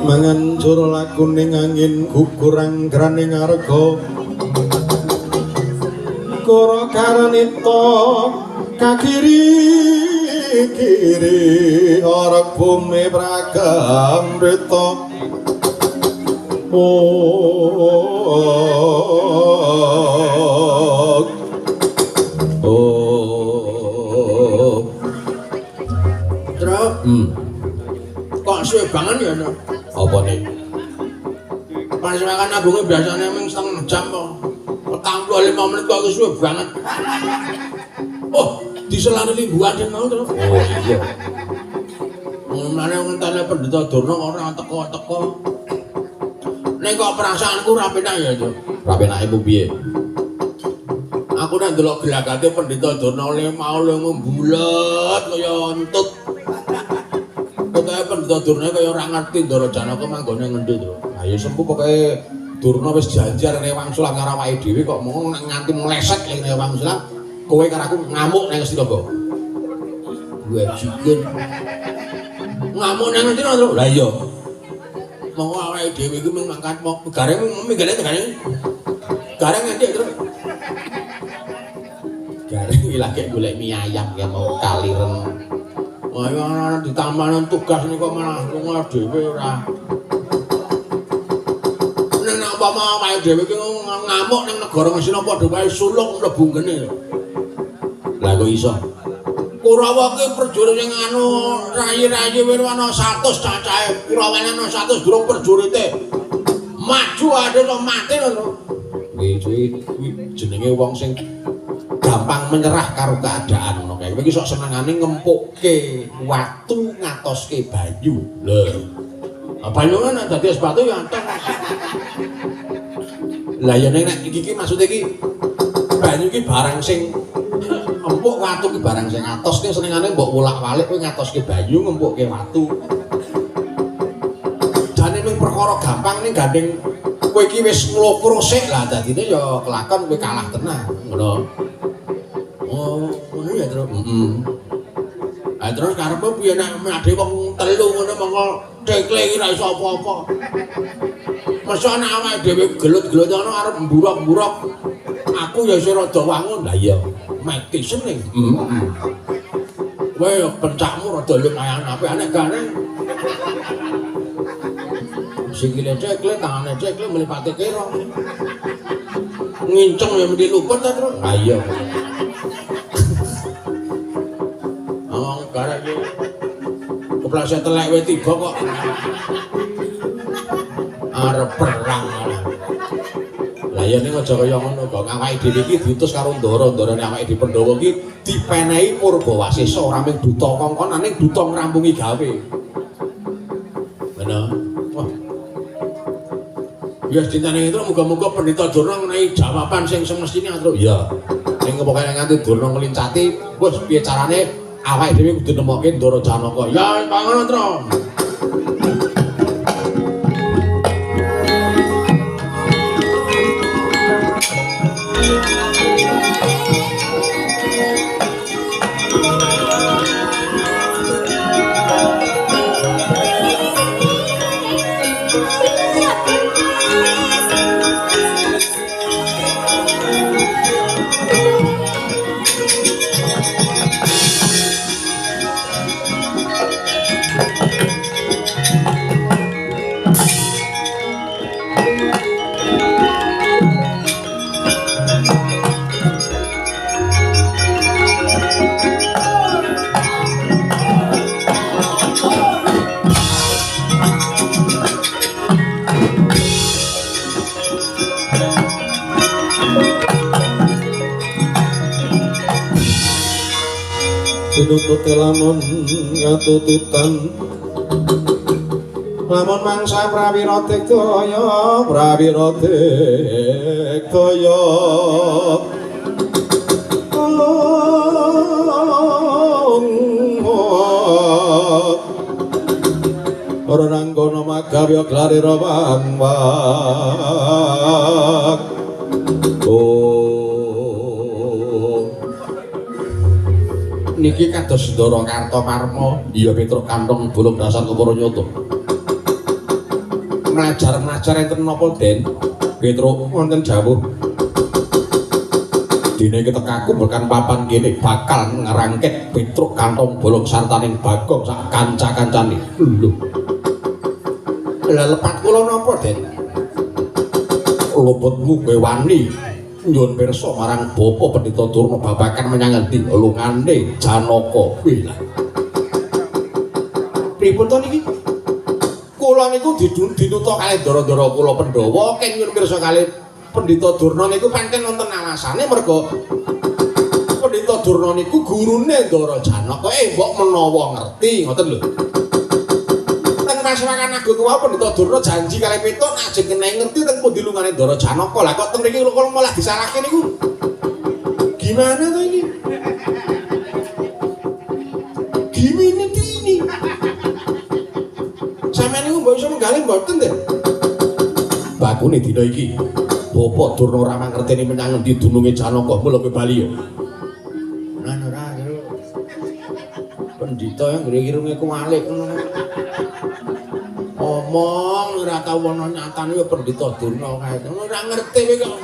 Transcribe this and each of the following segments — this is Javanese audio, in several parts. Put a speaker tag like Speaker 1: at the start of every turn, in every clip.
Speaker 1: mangan jur lakuning angin gukurang graning arga kara karanita kakiri-kiri ora bumi pragamrita
Speaker 2: Kok suwe banget ya, no?
Speaker 1: Apa nih?
Speaker 2: Pas makan agungnya biasanya emang setengah jam kok. 45 menit kok suwe banget. Oh, diselani limbuan sing mau to.
Speaker 1: Oh iya.
Speaker 2: Mane ngenteni Pendeta Durna ora teko-teko. Nek kok perasaanku ra penak ya, Cuk.
Speaker 1: Ra penake mu piye?
Speaker 2: Aku nek ndelok gelagate Pendeta Durna le mau le membulet kaya entut. Pokoke Pendeta Durna kaya ora ngerti Ndara Janaka manggone ngendi to.
Speaker 1: Lah ya sempu pokoke Durna wis janji arep wangsulan karo awake dhewe kok mau nganti meleset ning wangsulan kowe karo aku ngamuk ning Sinaga.
Speaker 2: Wajiban. Ngamuk nang ngendi to?
Speaker 1: Lah iya.
Speaker 2: Mau awake dhewe iki mangkat mau gareng minggale gareng. Gareng ngendi terus?
Speaker 1: Gareng iki lagi golek mie ayam ya mau kaliren.
Speaker 2: Wah, ana ditambahan tugas ini kok malah lunga dhewe ora. Nek umpama awake dhewe iki ngamuk ning negara Ngastina padha wae suluk mlebu ngene.
Speaker 1: Lah kok iso?
Speaker 2: Kurawa ki prajurit sing anu rayi-rayi wis ana 100 cacahe. Kurawane ana 100 durung prajurite. Maju ade to mati ngono.
Speaker 1: Kuwi jenenge wong sing gampang menyerah karo keadaan ngono kae. Kowe iki sok senengane ngempukke watu ngatoske banyu. Lho.
Speaker 2: Banyu kan dadi es batu ya anteng.
Speaker 1: Lah ya nek iki maksud iki banyu iki barang sing empuk watu ki barang sing atos ki senengane mbok wolak-walik kowe ngatoske banyu ngempukke watu. Jane ning perkara gampang ning gandeng kowe iki wis nglokur sik lah dadine ya kelakon kowe kalah tenan ngono.
Speaker 2: Oh, ngono ya, Tru.
Speaker 1: Heeh.
Speaker 2: Ah terus karepmu piye nek ade wong telu ngono mongko cekle iki ra iso apa-apa. Masa nek awake dhewe gelut-gelut ana arep mburok-mburok. Aku ya isih rada wangun.
Speaker 1: Lah iya.
Speaker 2: Mati seneng.
Speaker 1: Heeh.
Speaker 2: Kowe ya pencakmu rada lumayan apik nek gareng. Sikile cekle, tangane cekle mlipate kira. Nginceng ya mesti luput ta, Tru?
Speaker 1: Lah iya.
Speaker 2: Garek iki kepleset telek wae tiba kok. Arep perang.
Speaker 1: Lah ya ning aja kaya ngono kok awake dhewe iki diutus karo ndara-ndarane awake dhewe Pandhawa iki dipenehi Purbawasesa ora mung duta kongkon ning duta ngrampungi gawe. Ngono. Wah.
Speaker 2: Ya dintane itu muga-muga Pendeta Durna ngenehi jawaban sing semestine, Tru.
Speaker 1: Iya. Ning pokoke nganti Durna ngelincati wis piye carane awake dhewe kudu nemokke Ndara Janaka.
Speaker 2: Ya pangono, Tru.
Speaker 1: Pinututé lamun ngatututan lamun mangsa prawira daya ora nanggono magawya glarira wangwak. Niki kados Ndara Kartamarma, iya Petruk Kantong Bolong Dasar Keparanyata. melajar enten napa Den? Petruk wonten jawuh. Dene iki tekaku berkan papan kene bakal ngerangket Petruk kantong bolong sartaning Bagong sak kanca-kancane. Lho. Lah lepat kula napa, Den? Luputmu kowe wani nyuwun pirsa marang Bapa Pendhita Durna babakan menyang endi lungane Janaka. Wih. Pripun to niki? Kula niku dinuta kalih ndara-ndara kula Pandhawa keng nyuwun pirsa kalih Pendhita Durna niku pancen wonten alasane merga Pendhita Durna niku gurune Ndara Janaka. Mbok menawa ngerti ngoten lho. Teng Pasewakan Agung kuwi Pendhita Durna janji kalih Petruk nek ajeng kena ngerti teng pundi lungane Ndara Janaka. Lah kok teng mriki kula malah disalahke niku. Gimana to ini? Gimana ini? Sampeyan niku mbok iso menggalih mboten, Den? Bakune dina iki Bapak Durna ora mangerteni menyang endi dununge Janaka, mula kowe bali ya. Ora Pendhita yang ngiring-ngiringe kualik ngono. Omong ora tau ana nyatane ya Pendhita Durna kae. Ora ngerti kowe kok.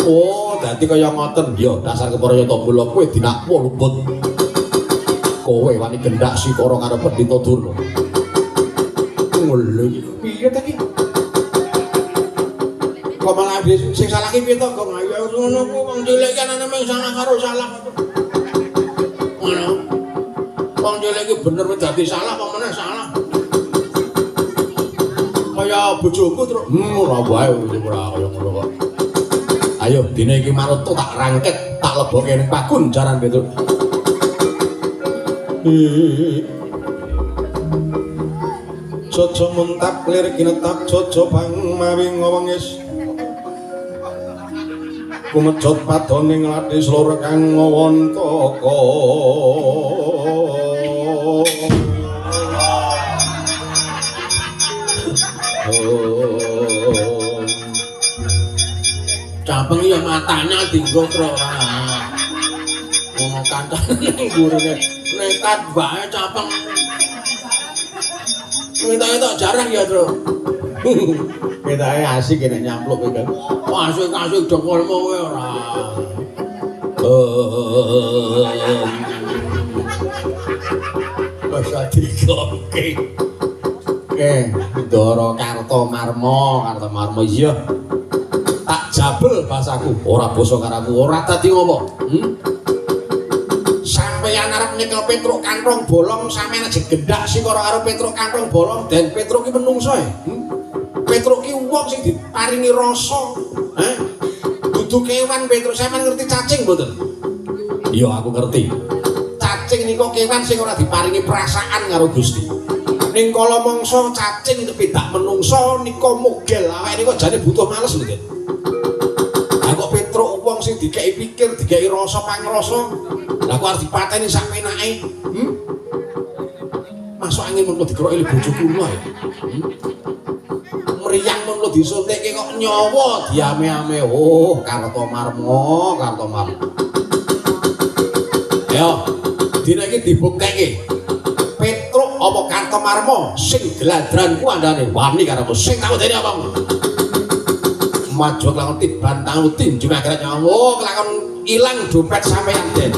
Speaker 1: Oh, dadi kaya ngoten ya dasar keprayata mula kowe dinakwa luput. Kowe wani gendak sikara karo Pendhita Durna. Ngono piye ta iki? Kok malah sing salah ki piye to, Gong? Ayo ngono ku wong cilik kan ana mung salah karo salah. Ngono. Wong cilik ki bener wis dadi salah apa meneh salah. Kaya bojoku terus ora wae ora kaya ngono kok. Ayo dina iki manut tak rangket, tak lebokke ning pakun jaran Petruk. Jojo muntap lir kinetap jojo bang mawi ngowengis kumejot padoning lati slor kang ngowontaka Capeng ya matanya dinggo tro ngono kancane gurune nekat bae capeng. Minta-minta jarang ya, Tru. Mintake asik nek nyampluk kowe kan. Asik-asik dengkulmu kowe ora. Basa digoke. Ndara Kartomarma iya. Tak jabel basaku, ora basa karamu, ora dadi ngopo. Sampeyan arep nyekel Petruk kantong bolong, sampeyan aja gendak sikara karo Petruk kantong bolong, dan Petruk ki menungso e. Petruk ki wong sing diparingi rasa, dudu kewan Petruk. Sampeyan ngerti cacing mboten? Iya aku ngerti. Cacing nika kewan sing ora diparingi perasaan karo Gusti. Ning kala mangsa cacing tepidak menungso nika mogel, awake nika jane butuh males lho, Den. Lah kok Petruk wong sing dikeki pikir, dikeki rasa pangrasa. Lah kok arep dipateni sak penake? Masuk angin mengko dikeroki bojo kula ya. Mriyang mengko disuntikke kok nyawa diame-ame. Oh, Kartomarma. Yo, dina iki dibuktekke. Petruk apa Kartomarma sing gladran ku andane wani karo sing tak wedeni apa? Maju kelakon dibantang tinju akhirat nyawa. Oh, kelakon ilang dompet sampeyan, Den.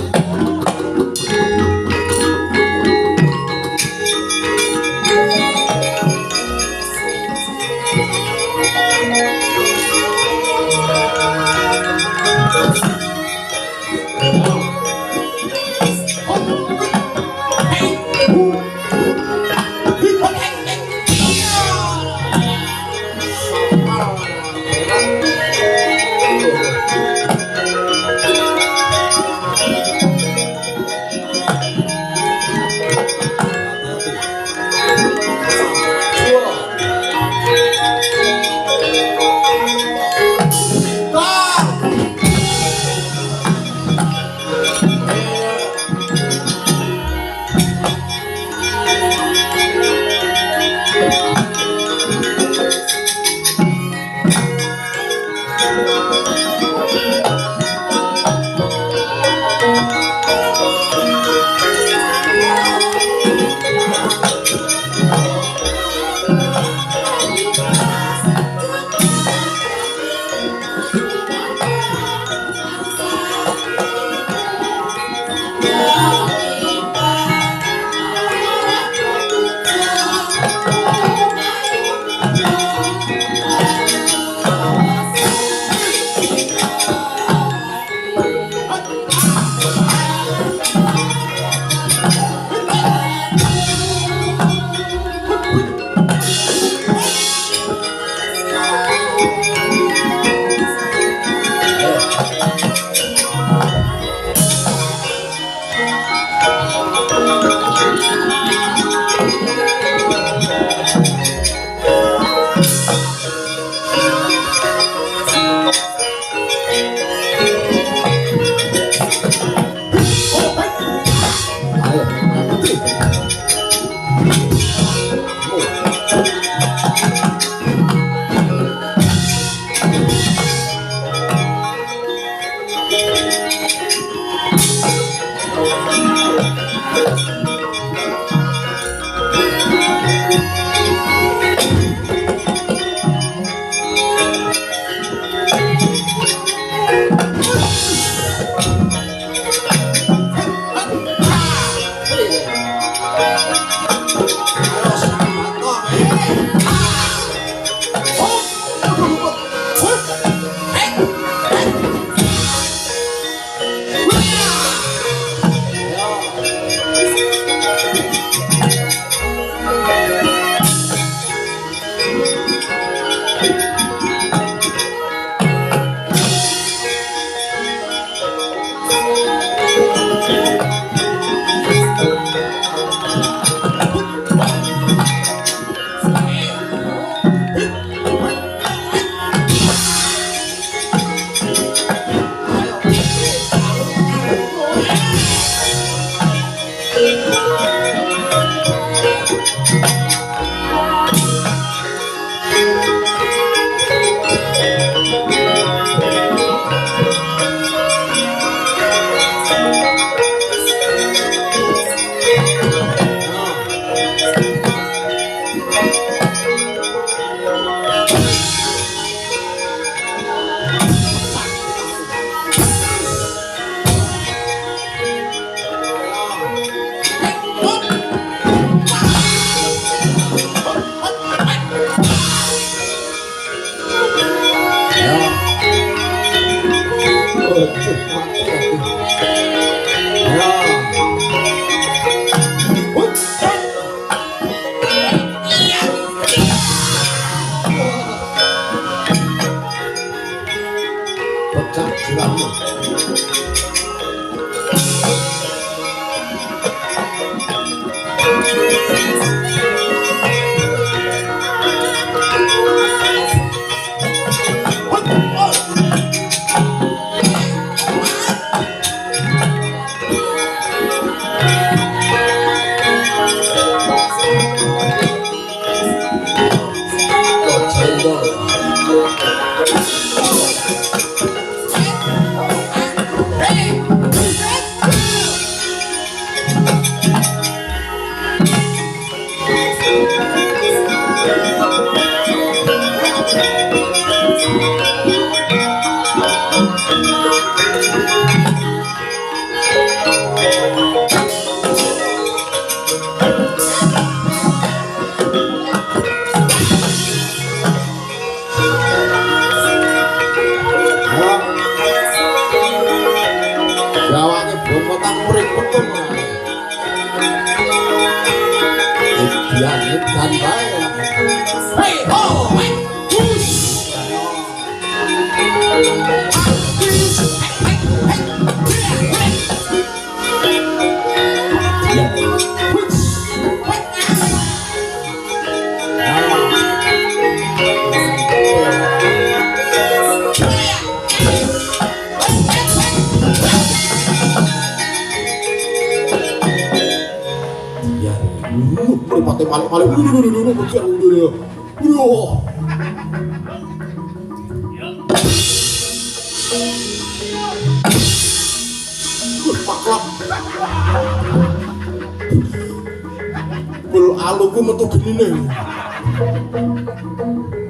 Speaker 1: Aluku metu genine.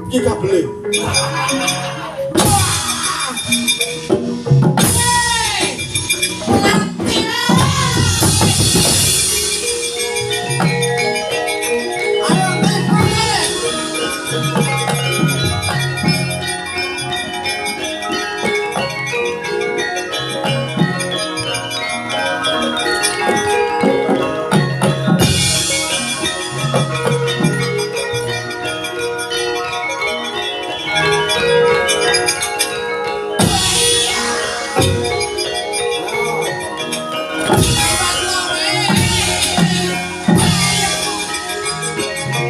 Speaker 1: Iki kabele.